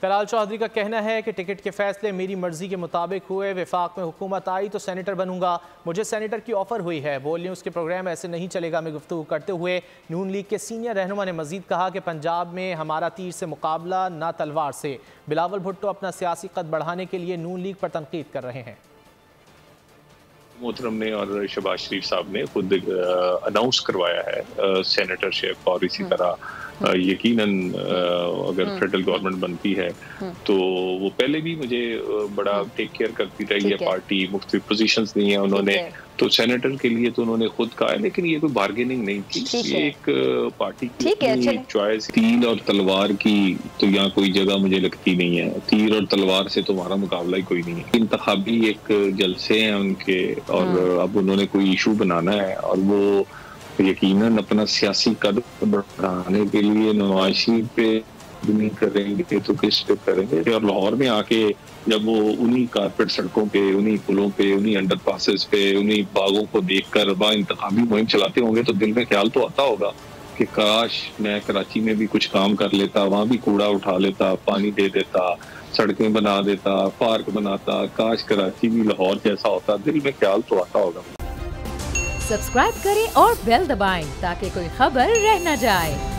तलाल चौधरी का कहना है कि टिकट के फैसले मेरी मर्जी के मुताबिक हुए। वफाक में हुकूमत आई तो सेनेटर बनूंगा, मुझे सेनेटर की ऑफर हुई है। बोल न्यूज़ के प्रोग्राम ऐसे नहीं चलेगा में गुफ्तगू करते हुए नून लीग के सीनियर रहनुमा ने मजीद कहा कि पंजाब में हमारा तीर से मुकाबला ना तलवार से। बिलावल भुट्टो अपना सियासी कद बढ़ाने के लिए नून लीग पर तनकीद कर रहे हैं। मोहतरम ने और शहबाज शरीफ साहब ने खुद अनाउंस करवाया है सेनेटरशिप, और इसी तरह यकीनन अगर फेडरल गवर्नमेंट बनती है तो वो पहले भी मुझे बड़ा टेक केयर करती रही है पार्टी, मुख्तलिफ पोजीशंस दी हैं उन्होंने, तो सेनेटर के लिए तो उन्होंने खुद कहा है, लेकिन ये कोई बार्गेनिंग नहीं थी, ये एक पार्टी की चॉइस। तीर और तलवार की तो यहाँ कोई जगह मुझे लगती नहीं है, तीर और तलवार से तो हमारा मुकाबला ही कोई नहीं है। इंतखाबी एक जलसे हैं उनके, और अब उन्होंने कोई इशू बनाना है और वो यकीनन अपना सियासी कद बढ़ाने के लिए नवाज शरीफ पे नहीं करेंगे तो किस पे करेंगे। और लाहौर में आके जब वो उन्हीं कारपेट सड़कों पे, उन्हीं पुलों पे, उन्हीं अंडरपासेस पे, उन्हीं बागों को देखकर वहाँ इंतखाबी मुहिम चलाते होंगे तो दिल में ख्याल तो आता होगा कि काश मैं कराची में भी कुछ काम कर लेता, वहाँ भी कूड़ा उठा लेता, पानी दे देता, सड़कें बना देता, पार्क बनाता, काश कराची भी लाहौर जैसा होता। दिल में ख्याल तो आता होगा। सब्सक्राइब करें और बेल दबाएं ताकि कोई खबर रह न जाए।